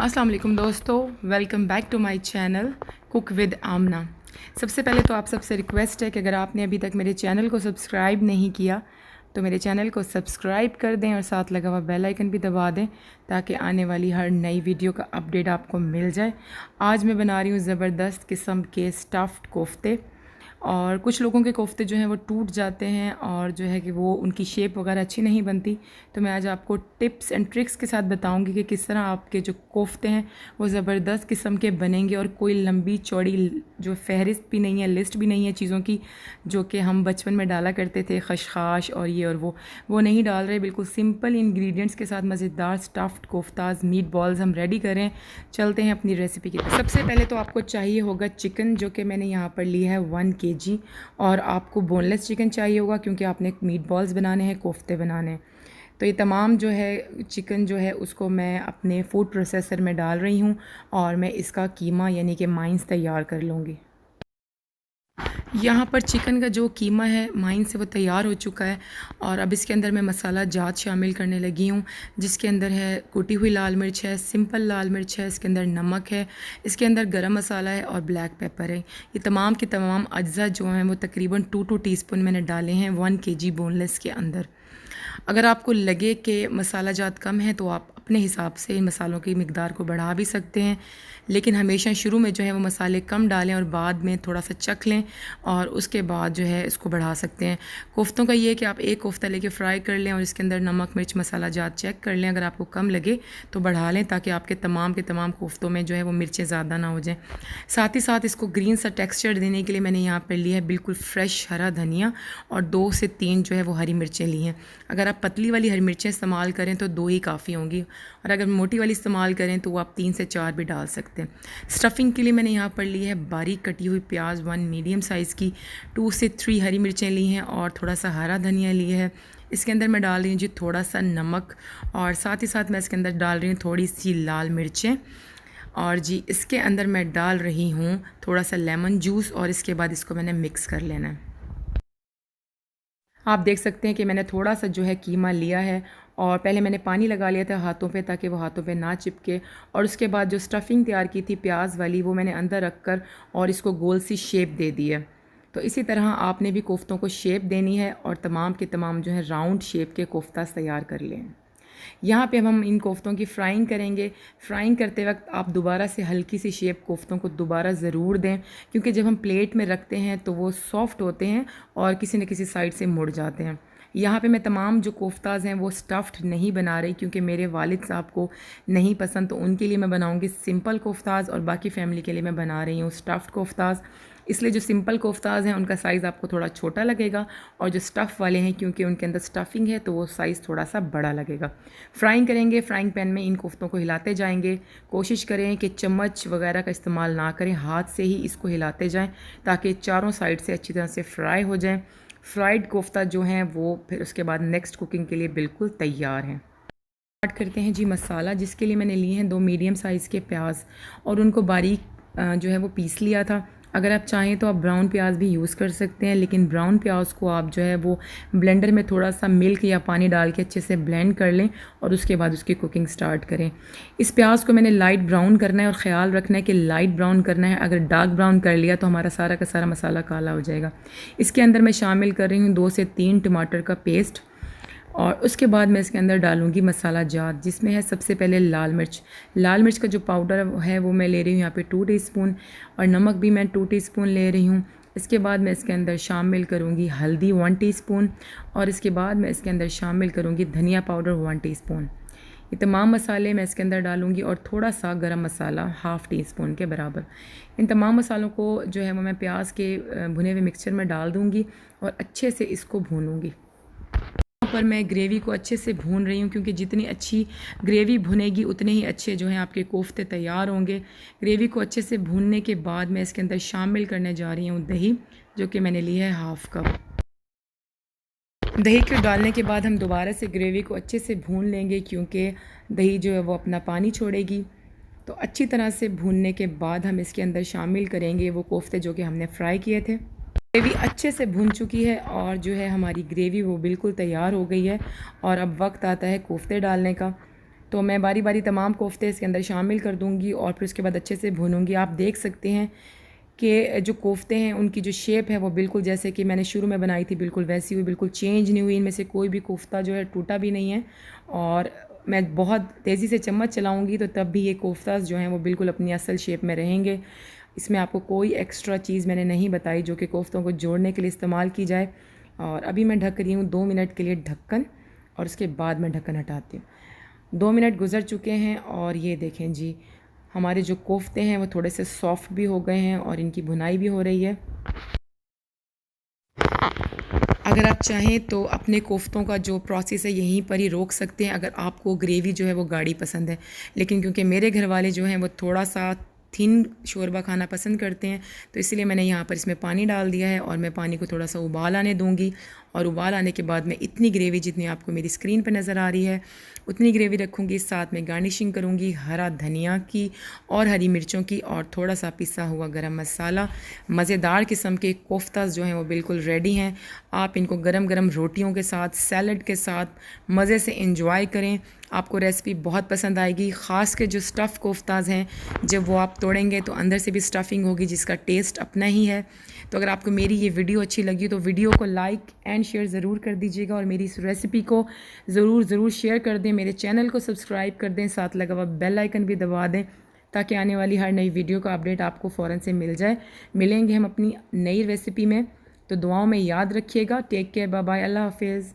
अस्सलाम वालेकुम दोस्तों, welcome back to my channel cook with Amna. सबसे पहले तो आप सबसे रिक्वेस्ट है कि अगर आपने अभी तक मेरे चैनल को सब्सक्राइब नहीं किया तो मेरे चैनल को सब्सक्राइब कर दें और साथ लगा हुआ बेल आइकन भी दबा दें ताकि आने वाली हर नई वीडियो का अपडेट आपको मिल जाए। आज मैं बना रही हूँ ज़बरदस्त किस्म के स्टफ़्ड कोफ्ते। और कुछ लोगों के कोफ्ते जो हैं वो टूट जाते हैं और जो है कि वो उनकी शेप वगैरह अच्छी नहीं बनती। तो मैं आज आपको टिप्स एंड ट्रिक्स के साथ बताऊंगी कि किस तरह आपके जो कोफ्ते हैं वो ज़बरदस्त किस्म के बनेंगे और कोई लंबी चौड़ी जो फहरिस्त भी नहीं है, लिस्ट भी नहीं है चीज़ों की जो कि हम बचपन में डाला करते थे, खशखाश और ये और वो नहीं डाल रहे। बिल्कुल सिंपल इंग्रेडिएंट्स के साथ मज़ेदार स्टफ़्ड कोफ्ताज मीट बॉल्स हम रेडी करें। चलते हैं अपनी रेसिपी की तरफ। सबसे पहले तो आपको चाहिए होगा चिकन, जो कि मैंने यहाँ पर लिया है 1 kg। और आपको बोनलेस चिकन चाहिए होगा क्योंकि आपने मीट बॉल्स बनाने हैं, कोफ्ते बनाने हैं। तो ये तमाम जो है चिकन जो है उसको मैं अपने फूड प्रोसेसर में डाल रही हूँ और मैं इसका कीमा यानी कि माइंस तैयार कर लूँगी। यहाँ पर चिकन का जो कीमा है माइन से वो तैयार हो चुका है और अब इसके अंदर मैं मसाला जात शामिल करने लगी हूँ, जिसके अंदर है कुटी हुई लाल मिर्च है, सिंपल लाल मिर्च है, इसके अंदर नमक है, इसके अंदर गरम मसाला है और ब्लैक पेपर है। ये तमाम के तमाम अज्जा जो हैं वो तकरीबन 2 टीस्पून मैंने डाले हैं 1 kg बोनलेस के अंदर। अगर आपको लगे कि मसाला जात कम है तो आप अपने हिसाब से इन मसालों की मिकदार को बढ़ा भी सकते हैं, लेकिन हमेशा शुरू में जो है वो मसाले कम डालें और बाद में थोड़ा सा चख लें और उसके बाद जो है इसको बढ़ा सकते हैं। कोफ्तों का ये है कि आप एक कोफ्ता लेके फ्राई कर लें और इसके अंदर नमक मिर्च मसाला जात चेक कर लें। अगर आपको कम लगे तो बढ़ा लें ताकि आपके तमाम के तमाम कोफ्तों में जो है वो मिर्चें ज़्यादा ना हो जाएँ। साथ ही साथ इसको ग्रीन सा टेक्स्चर देने के लिए मैंने यहाँ पर लिया है बिल्कुल फ्रेश हरा धनिया और 2 से 3 जो है वो हरी मिर्चें ली हैं। अगर आप पतली वाली हरी मिर्चें इस्तेमाल करें तो 2 ही काफ़ी होंगी और अगर मोटी वाली इस्तेमाल करें तो वो आप 3 से 4 भी डाल सकते हैं। स्टफ़िंग के लिए मैंने यहाँ पर ली है बारीक कटी हुई प्याज 1 मीडियम साइज़ की, 2 से 3 हरी मिर्चें ली हैं और थोड़ा सा हरा धनिया लिया है। इसके अंदर मैं डाल रही हूँ जी थोड़ा सा नमक और साथ ही साथ मैं इसके अंदर डाल रही हूँ थोड़ी सी लाल मिर्चें और जी इसके अंदर मैं डाल रही हूँ थोड़ा सा लेमन जूस और इसके बाद इसको मैंने मिक्स कर लेना है। आप देख सकते हैं कि मैंने थोड़ा सा जो है कीमा लिया है और पहले मैंने पानी लगा लिया था हाथों पे ताकि वो हाथों पे ना चिपके और उसके बाद जो स्टफ़िंग तैयार की थी प्याज वाली वो मैंने अंदर रख कर और इसको गोल सी शेप दे दी है। तो इसी तरह आपने भी कोफ्तों को शेप देनी है और तमाम के तमाम जो है राउंड शेप के कोफ्ता तैयार कर लें। यहाँ पे हम इन कोफ्तों की फ़्राइंग करेंगे। फ़्राइंग करते वक्त आप दोबारा से हल्की सी शेप कोफ्तों को दोबारा ज़रूर दें क्योंकि जब हम प्लेट में रखते हैं तो वो सॉफ़्ट होते हैं और किसी न किसी साइड से मुड़ जाते हैं। यहाँ पे मैं तमाम जो कोफ्ताज़ हैं वो स्टफ़्ड नहीं बना रही क्योंकि मेरे वालिद साहब को नहीं पसंद, तो उनके लिए मैं बनाऊँगी सिंपल कोफ्ताज़ और बाकी फ़ैमिली के लिए मैं बना रही हूँ स्टफ़्ड कोफ्ताज़। इसलिए जो सिंपल कोफ्ताज़ हैं उनका साइज़ आपको थोड़ा छोटा लगेगा और जो स्टफ़ वाले हैं क्योंकि उनके अंदर स्टफ़िंग है तो वो साइज़ थोड़ा सा बड़ा लगेगा। फ्राइंग करेंगे, फ्राइंग पैन में इन कोफ्तों को हिलाते जाएंगे। कोशिश करें कि चम्मच वगैरह का इस्तेमाल ना करें, हाथ से ही इसको हिलाते जाएं ताकि चारों साइड से अच्छी तरह से फ्राई हो जाएं। फ्राइड कोफ्ता जो हैं वो फिर उसके बाद नेक्स्ट कुकिंग के लिए बिल्कुल तैयार हैं। स्टार्ट करते हैं जी मसाला, जिसके लिए मैंने लिए हैं 2 मीडियम साइज़ के प्याज और उनको बारीक जो है वो पीस लिया था। अगर आप चाहें तो आप ब्राउन प्याज भी यूज़ कर सकते हैं, लेकिन ब्राउन प्याज को आप जो है वो ब्लेंडर में थोड़ा सा मिल्क या पानी डाल के अच्छे से ब्लेंड कर लें और उसके बाद उसकी कुकिंग स्टार्ट करें। इस प्याज को मैंने लाइट ब्राउन करना है और ख़्याल रखना है कि लाइट ब्राउन करना है। अगर डार्क ब्राउन कर लिया तो हमारा सारा का सारा मसाला काला हो जाएगा। इसके अंदर मैं शामिल कर रही हूँ 2 से 3 टमाटर का पेस्ट और उसके बाद मैं इसके अंदर डालूँगी मसाला जात, जिसमें है सबसे पहले लाल मिर्च। लाल मिर्च का जो पाउडर है वो मैं ले रही हूँ यहाँ पे 2 टीस्पून और नमक भी मैं 2 टीस्पून ले रही हूँ। इसके बाद मैं इसके अंदर शामिल करूँगी हल्दी 1 टीस्पून और इसके बाद मैं इसके अंदर शामिल करूँगी धनिया पाउडर 1 टीस्पून। ये तमाम मसाले मैं इसके अंदर डालूँगी और थोड़ा सा गरम मसाला 1/2 टीस्पून के बराबर। इन तमाम मसालों को जो है वो मैं प्याज के भुने हुए मिक्सचर में डाल दूँगी और अच्छे से इसको भूनूँगी। पर मैं ग्रेवी को अच्छे से भून रही हूँ क्योंकि जितनी अच्छी ग्रेवी भुनेगी उतने ही अच्छे जो हैं आपके कोफ्ते तैयार होंगे। ग्रेवी को अच्छे से भूनने के बाद मैं इसके अंदर शामिल करने जा रही हूँ दही, जो कि मैंने ली है 1/2 कप। दही को डालने के बाद हम दोबारा से ग्रेवी को अच्छे से भून लेंगे क्योंकि दही जो है वो अपना पानी छोड़ेगी। तो अच्छी तरह से भूनने के बाद हम इसके अंदर शामिल करेंगे वो कोफ्ते जो कि हमने फ्राई किए थे। ग्रेवी अच्छे से भुन चुकी है और जो है हमारी ग्रेवी वो बिल्कुल तैयार हो गई है और अब वक्त आता है कोफ्ते डालने का। तो मैं बारी बारी तमाम कोफ्ते इसके अंदर शामिल कर दूँगी और फिर उसके बाद अच्छे से भूनूँगी। आप देख सकते हैं कि जो कोफ्ते हैं उनकी जो शेप है वो बिल्कुल जैसे कि मैंने शुरू में बनाई थी बिल्कुल वैसी हुई, बिल्कुल चेंज नहीं हुई। इनमें से कोई भी कोफ्ता जो है टूटा भी नहीं है। और मैं बहुत तेज़ी से चम्मच चलाऊँगी तो तब भी ये कोफ्तास जो हैं वो बिल्कुल अपनी असल शेप में रहेंगे। इसमें आपको कोई एक्स्ट्रा चीज़ मैंने नहीं बताई जो कि कोफ्तों को जोड़ने के लिए इस्तेमाल की जाए। और अभी मैं ढक रही हूँ 2 मिनट के लिए ढक्कन, और उसके बाद मैं ढक्कन हटाती हूँ। 2 मिनट गुज़र चुके हैं और ये देखें जी, हमारे जो कोफ्ते हैं वो थोड़े से सॉफ़्ट भी हो गए हैं और इनकी भुनाई भी हो रही है। अगर आप चाहें तो अपने कोफ्तों का जो प्रोसेस है यहीं पर ही रोक सकते हैं अगर आपको ग्रेवी जो है वो गाढ़ी पसंद है। लेकिन क्योंकि मेरे घर वाले जो हैं वो थोड़ा सा थिन शोरबा खाना पसंद करते हैं, तो इसलिए मैंने यहाँ पर इसमें पानी डाल दिया है और मैं पानी को थोड़ा सा उबाल आने दूँगी। और उबाल आने के बाद मैं इतनी ग्रेवी जितनी आपको मेरी स्क्रीन पर नज़र आ रही है उतनी ग्रेवी रखूँगी। साथ में गार्निशिंग करूँगी हरा धनिया की और हरी मिर्चों की और थोड़ा सा पिसा हुआ गरम मसाला। मज़ेदार किस्म के कोफ्तास जो हैं वो बिल्कुल रेडी हैं। आप इनको गरम गरम रोटियों के साथ, सैलड के साथ मज़े से इंजॉय करें। आपको रेसिपी बहुत पसंद आएगी। ख़ास के जो स्टफ़ कोफ्ताज हैं, जब वो आप तोड़ेंगे तो अंदर से भी स्टफ़िंग होगी जिसका टेस्ट अपना ही है। तो अगर आपको मेरी ये वीडियो अच्छी लगी तो वीडियो को लाइक एंड शेयर ज़रूर कर दीजिएगा और मेरी इस रेसिपी को ज़रूर शेयर कर दें। मेरे चैनल को सब्सक्राइब कर दें, साथ लगा हुआ बेल आइकन भी दबा दें ताकि आने वाली हर नई वीडियो का अपडेट आपको फ़ौरन से मिल जाए। मिलेंगे हम अपनी नई रेसिपी में, तो दुआओं में याद रखिएगा। टेक केयर, बाय बाय, अल्लाह हाफिज़।